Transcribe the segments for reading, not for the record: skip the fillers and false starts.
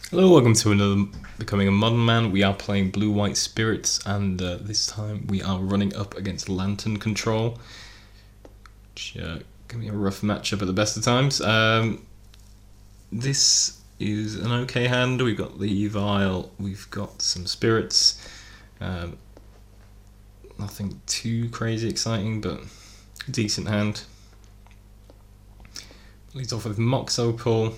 Hello, welcome to another Becoming a Modern Man. We are playing Blue-White Spirits, and this time we are running up against Lantern Control, which can be a rough matchup at the best of times. This is an okay hand. We've got the Vial, we've got some Spirits. Nothing too crazy exciting, but a decent hand. Leads off with Mox Opal,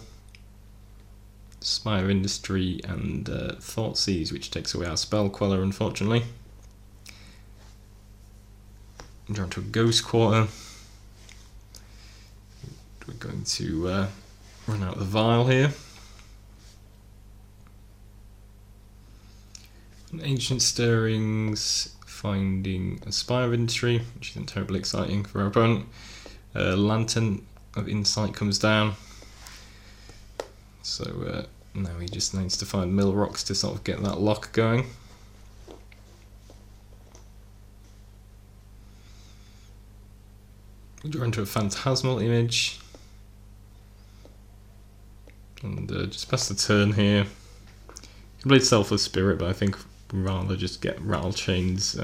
Spire of Industry, and Thoughtseize, which takes away our Spell Queller, unfortunately. Draw into a Ghost Quarter. We're going to run out the Vial here. Ancient Stirrings, finding a Spire of Industry, which isn't terribly exciting for our opponent. Lantern of Insight comes down. So now he just needs to find Mill Rocks to sort of get that lock going. We draw into a Phantasmal Image. And just pass the turn here. You can play Selfless Spirit, but I think rather just get Rattle Chains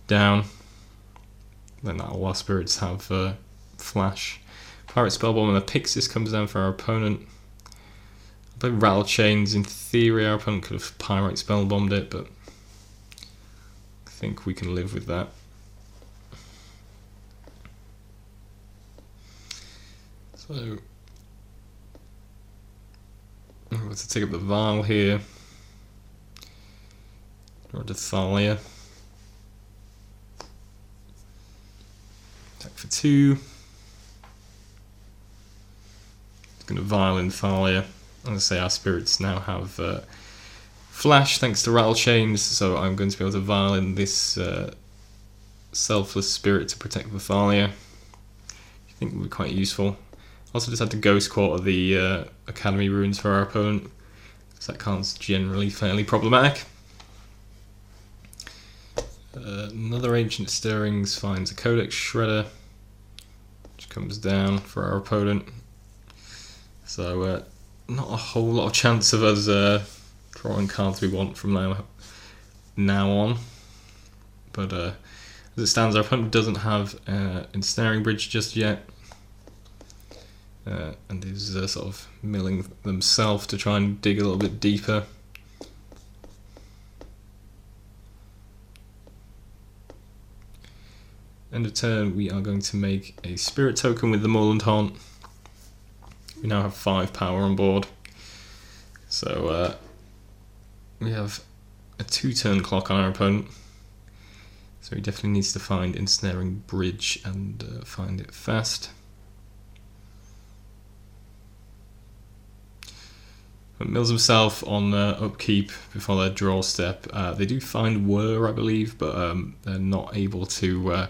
down. Then that'll allow Spirits have Flash. Pirate Spellbomb and a Pixis comes down for our opponent. Play Rattle Chains. In theory, our opponent could have Pyrite Spellbombed it, but I think we can live with that. So I'm going to take up the Vial here. Or to Thalia. Attack for 2. It's going to Vial in Thalia. As I say, our Spirits now have Flash thanks to Rattle Chains, so I'm going to be able to Vial in this Selfless Spirit to protect the Thalia. I think would be quite useful. Also just had to Ghost Quarter the Academy Runes for our opponent, because that card's generally fairly problematic. Another Ancient Stirrings finds a Codex Shredder, which comes down for our opponent. So not a whole lot of chance of us drawing cards we want from now on. But as it stands, our opponent doesn't have Ensnaring Bridge just yet. And is sort of milling themselves to try and dig a little bit deeper. End of turn, we are going to make a Spirit Token with the Moorland Haunt. We now have 5 power on board. So we have a 2-turn clock on our opponent. So he definitely needs to find Ensnaring Bridge and find it fast. But mills himself on upkeep before their draw step. They do find Whir, I believe, but they're not able to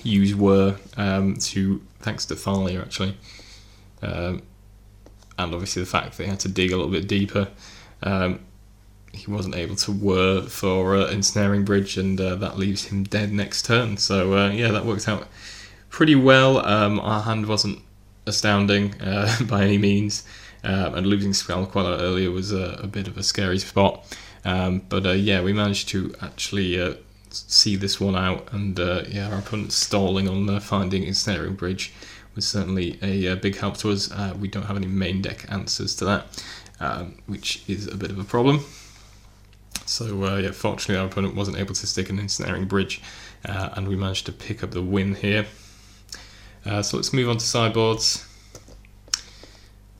use Whir thanks to Thalia, actually. And obviously the fact that they had to dig a little bit deeper. He wasn't able to Whir for Ensnaring Bridge, and that leaves him dead next turn. So yeah, that worked out pretty well. Our hand wasn't astounding by any means. And losing Spell Queller earlier was a bit of a scary spot. But yeah, we managed to actually see this one out, and yeah, our opponent stalling on finding Ensnaring Bridge was certainly a big help to us. We don't have any main deck answers to that, which is a bit of a problem. So yeah, fortunately our opponent wasn't able to stick an Ensnaring Bridge, and we managed to pick up the win here. So let's move on to sideboards.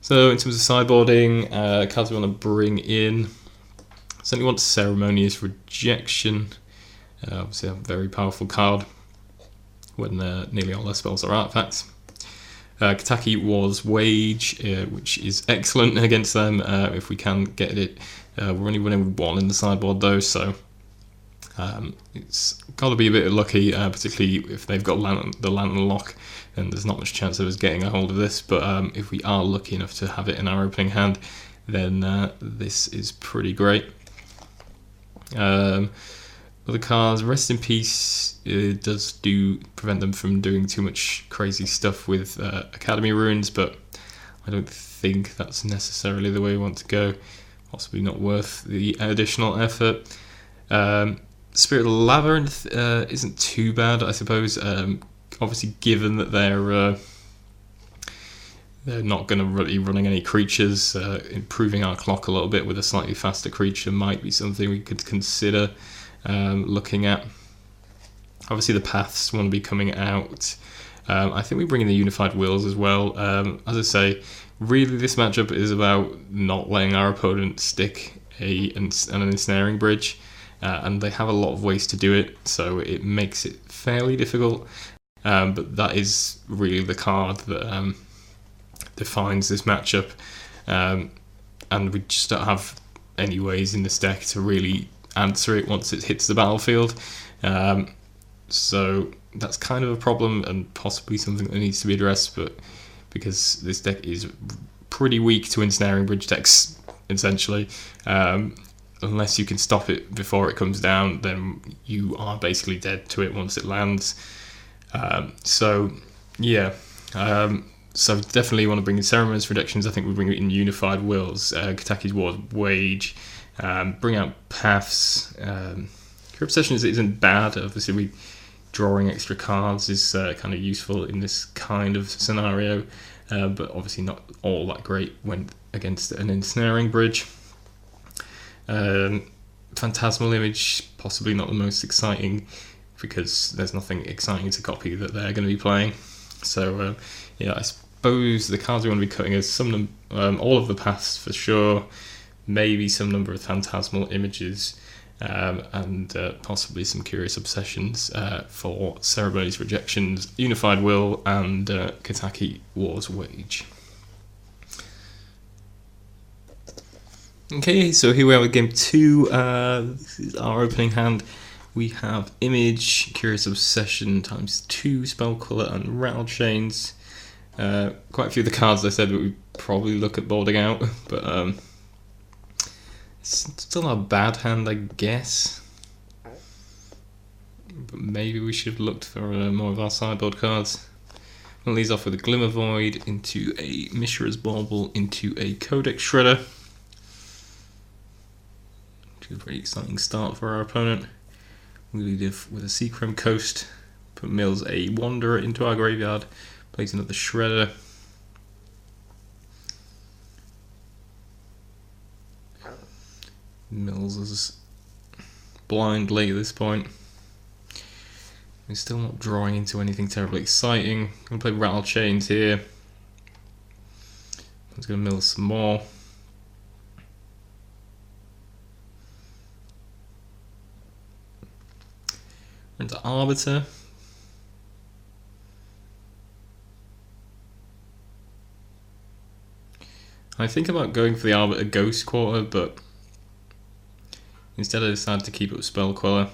So in terms of sideboarding, cards we want to bring in, certainly want Ceremonious Rejection. Obviously a very powerful card when nearly all their spells are artifacts. Kataki War's Wage, which is excellent against them if we can get it. We're only winning 1 in the sideboard though, so it's got to be a bit lucky, particularly if they've got the Lantern Lock, and there's not much chance of us getting a hold of this, but if we are lucky enough to have it in our opening hand, then this is pretty great. Other cards, Rest in Peace does prevent them from doing too much crazy stuff with Academy Runes, but I don't think that's necessarily the way we want to go. Possibly not worth the additional effort. Spirit Labyrinth isn't too bad, I suppose. Obviously, given that they're not going to be running any creatures, improving our clock a little bit with a slightly faster creature might be something we could consider looking at. Obviously, the paths want to be coming out. I think we bring in the Unified Wills as well. As I say, really this matchup is about not letting our opponent stick an ensnaring bridge, and they have a lot of ways to do it, so it makes it fairly difficult. But that is really the card that defines this matchup, and we just don't have any ways in this deck to really answer it once it hits the battlefield. So that's kind of a problem and possibly something that needs to be addressed, but because this deck is pretty weak to ensnaring bridge decks, essentially, unless you can stop it before it comes down, then you are basically dead to it once it lands. So definitely want to bring in Ceremonious Rejections. I think we bring in Unified Wills, Kataki's War's Wage, bring out Paths. Cure Obsessions isn't bad. Obviously, drawing extra cards is kind of useful in this kind of scenario, but obviously not all that great when against an ensnaring bridge. Phantasmal Image, possibly not the most exciting, because there's nothing exciting to copy that they're going to be playing. So I suppose the cards we want to be cutting is all of the Paths for sure, maybe some number of Phantasmal Images, and possibly some Curious Obsessions for Ceremonious Rejections, Unified Will, and Kataki War's Wage. Okay, so here we are with game 2. This is our opening hand. We have Image, Curious Obsession ×2, Spellcaller, and Rattle Chains. Quite a few of the cards I said that we probably look at boarding out, but it's still not a bad hand, I guess. But maybe we should have looked for more of our sideboard cards. We'll lead off with a Glimmer Void into a Mishra's Bauble into a Codex Shredder. Which is a pretty exciting start for our opponent. We lead off with a Seachrome Coast, put Mills a Wanderer into our graveyard, plays another Shredder. Mills is blind late at this point. We're still not drawing into anything terribly exciting. I'm going to play Rattle Chains here. I'm just going to mill some more. We're into Arbiter. I think about going for the Arbiter Ghost Quarter, but instead I decided to keep it with Spellqueller.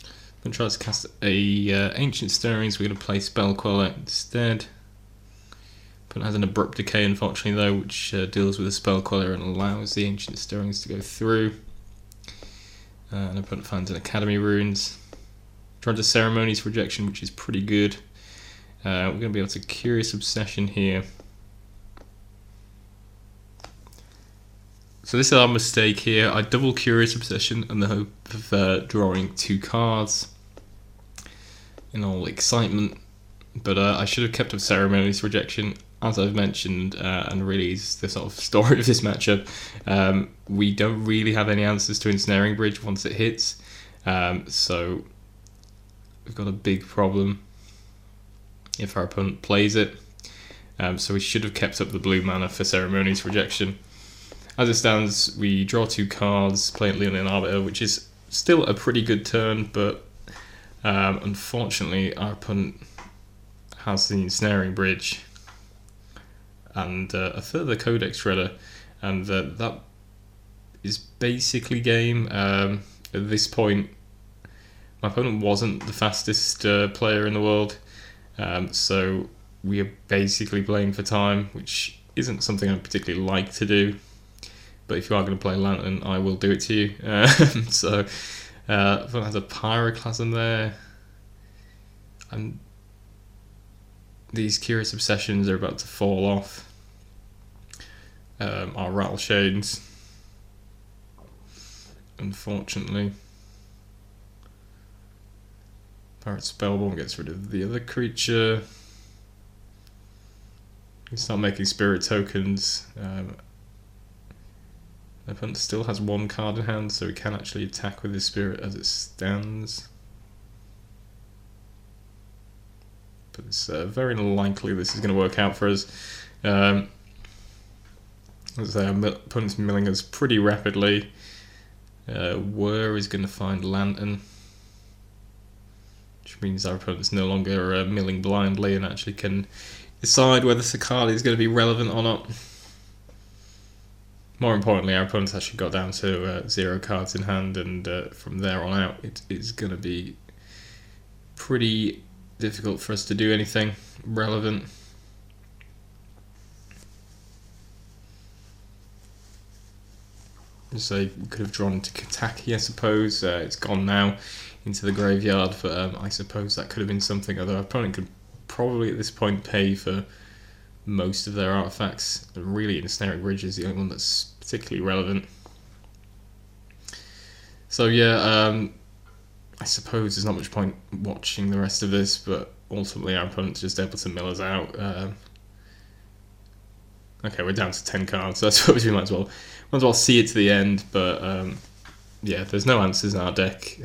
I'm going to try to cast a Ancient Stirrings. We're going to play Spellqueller instead. But it has an Abrupt Decay, unfortunately, though, which deals with a Spellqueller and allows the Ancient Stirrings to go through. And opponent finds an Academy Runes. Trying to Ceremonious Rejection, which is pretty good. We're going to be able to Curious Obsession here. So this is our mistake here. I double Curious Obsession in the hope of drawing 2 cards in all excitement, but I should have kept up Ceremonious Rejection, as I've mentioned, and really is the sort of story of this matchup. We don't really have any answers to Ensnaring Bridge once it hits, so we've got a big problem if our opponent plays it. So we should have kept up the blue mana for Ceremonious Rejection. As it stands, we draw 2 cards, play Leonin Arbiter, which is still a pretty good turn, but unfortunately our opponent has the Ensnaring Bridge and a further Codex Shredder, and that is basically game. At this point, my opponent wasn't the fastest player in the world, so we are basically playing for time, which isn't something I particularly like to do. But if you are going to play Lantern, I will do it to you. So, if it has a Pyroclasm there, I'm these Curious Obsessions are about to fall off. Our Rattle Chains, unfortunately. Pirate Spellborn gets rid of the other creature. You start making spirit tokens. The opponent still has one card in hand, so he can actually attack with his spirit as it stands. But it's very likely this is going to work out for us. As I say, our opponent's milling us pretty rapidly. Whir is going to find Lantern, which means our opponent's no longer milling blindly and actually can decide whether Sakali is going to be relevant or not. More importantly, our opponent's actually got down to 0 cards in hand, and from there on out it is going to be pretty difficult for us to do anything relevant. So we could have drawn into Kataki, I suppose. It's gone now into the graveyard, but I suppose that could have been something, although our opponent could probably at this point pay for most of their artifacts. Really, Ensnaring Bridge is the only one that's particularly relevant. So yeah, I suppose there's not much point watching the rest of this, but ultimately our opponent's just able to mill us out. Okay, we're down to 10 cards, so I suppose we might as well see it to the end, but yeah, there's no answers in our deck,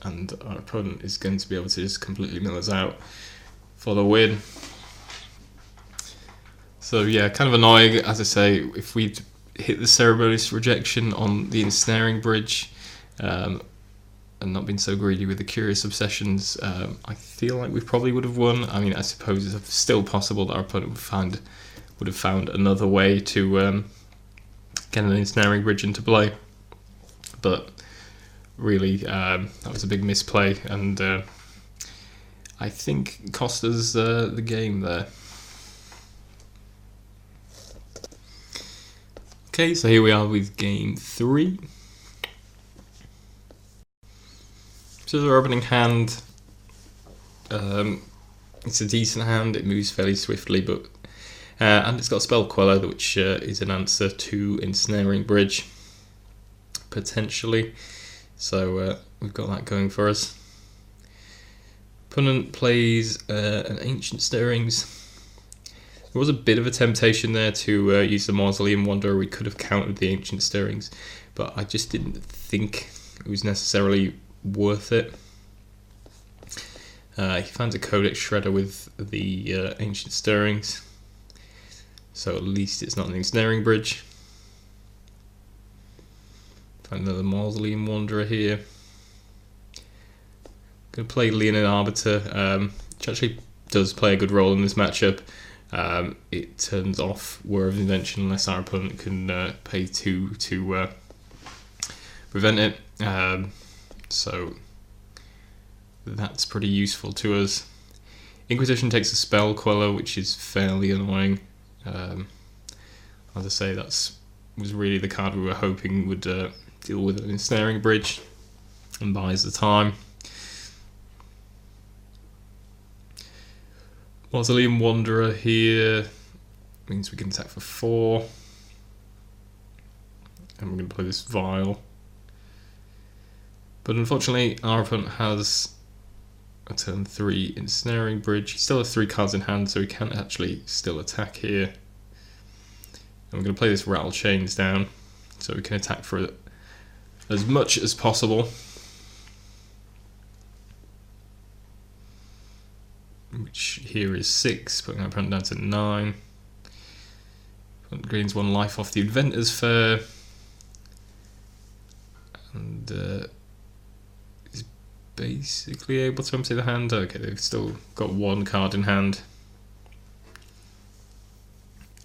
and our opponent is going to be able to just completely mill us out for the win. So yeah, kind of annoying, as I say. If we'd hit the Ceremonious Rejection on the Ensnaring Bridge, and not been so greedy with the Curious Obsessions, I feel like we probably would have won. I mean, I suppose it's still possible that our opponent would have found another way to get an Ensnaring Bridge into play, but really that was a big misplay, and I think cost us the game there. Okay, so here we are with game 3. So our opening hand, it's a decent hand. It moves fairly swiftly, but and it's got Spell Queller, which is an answer to Ensnaring Bridge, potentially. So we've got that going for us. Opponent plays an Ancient Stirrings. There was a bit of a temptation there to use the Mausoleum Wanderer. We could have countered the Ancient Stirrings, but I just didn't think it was necessarily worth it. He finds a Codex Shredder with the Ancient Stirrings, so at least it's not an Ensnaring Bridge. Find another Mausoleum Wanderer here. Going to play Leonin Arbiter, which actually does play a good role in this matchup. It turns off Whir of Invention unless our opponent can pay 2 to prevent it. So that's pretty useful to us. Inquisition takes a Spell Queller, which is fairly annoying. As I say, was really the card we were hoping would deal with an Ensnaring Bridge and buys the time. Mausoleum Wanderer here means we can attack for 4, and we're going to play this Vial. But unfortunately, our opponent has a turn 3 Ensnaring Bridge. He still has 3 cards in hand, so he can actually still attack here. And we're going to play this Rattle Chains down, so we can attack for as much as possible. Which here is 6, putting our opponent down to 9. Opponent gains 1 life off the Inventor's Fair. And is basically able to empty the hand. Okay, they've still got 1 card in hand.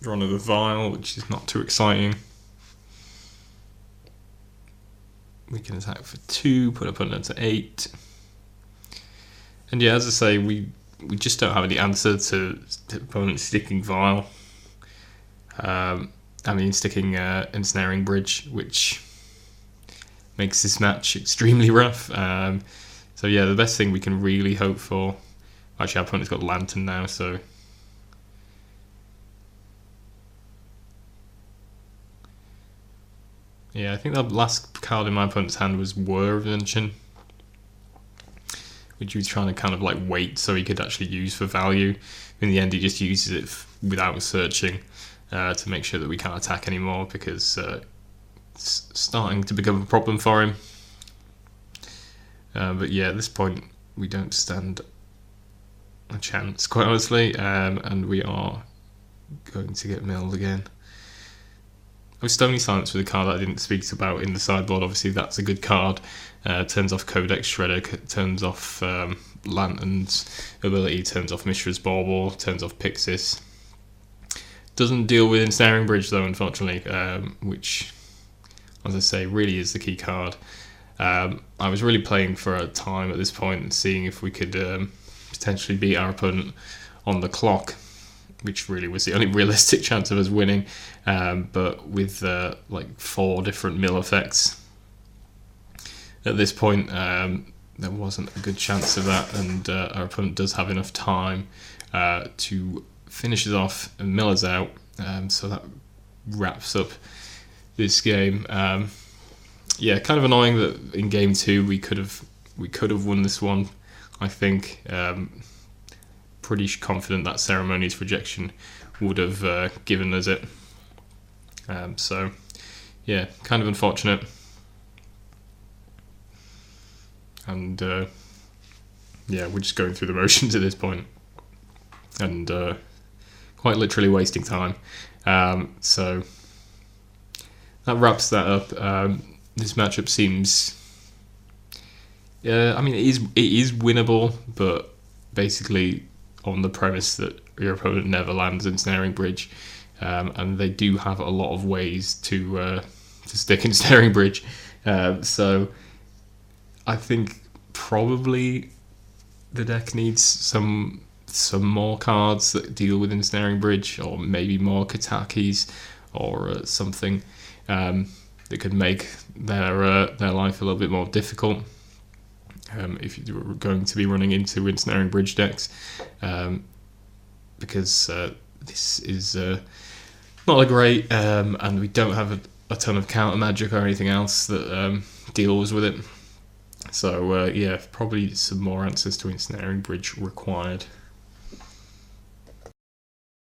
Draw another Vial, which is not too exciting. We can attack for 2, put our opponent down to 8. And yeah, as I say, we just don't have any answer to the opponent sticking Vial. Sticking Ensnaring Bridge, which makes this match extremely rough. So yeah, the best thing we can really hope for... Actually, our opponent's got Lantern now, so Yeah, I think the last card in my opponent's hand was Whir of Invention, which he was trying to kind of like wait so he could actually use for value. In the end, he just uses it without searching to make sure that we can't attack anymore, because it's starting to become a problem for him. But yeah, at this point, we don't stand a chance, quite honestly, and we are going to get milled again. Oh, Stony Silence with a card that I didn't speak about in the sideboard. Obviously, that's a good card. Turns off Codex Shredder, turns off Lantern's ability, turns off Mishra's Bauble, turns off Pixis. Doesn't deal with Ensnaring Bridge, though, unfortunately, which, as I say, really is the key card. I was really playing for a time at this point and seeing if we could potentially beat our opponent on the clock, which really was the only realistic chance of us winning. But with like 4 different mill effects at this point, there wasn't a good chance of that, and our opponent does have enough time to finish us off and mill us out. So that wraps up this game. Yeah, kind of annoying that in game 2 we could have won this one. I think pretty confident that Ceremonious Rejection would have given us it. So yeah, kind of unfortunate. And yeah, we're just going through the motions at this point, and quite literally wasting time. So that wraps that up. This matchup seems, I mean, it is winnable, but basically on the premise that your opponent never lands Ensnaring Bridge, and they do have a lot of ways to stick Ensnaring Bridge. So I think probably the deck needs some more cards that deal with Ensnaring Bridge, or maybe more Katakis or something that could make their life a little bit more difficult. If you're going to be running into Ensnaring Bridge decks, because this is not a great, and we don't have a ton of counter magic or anything else that deals with it. So yeah, probably some more answers to Ensnaring Bridge required.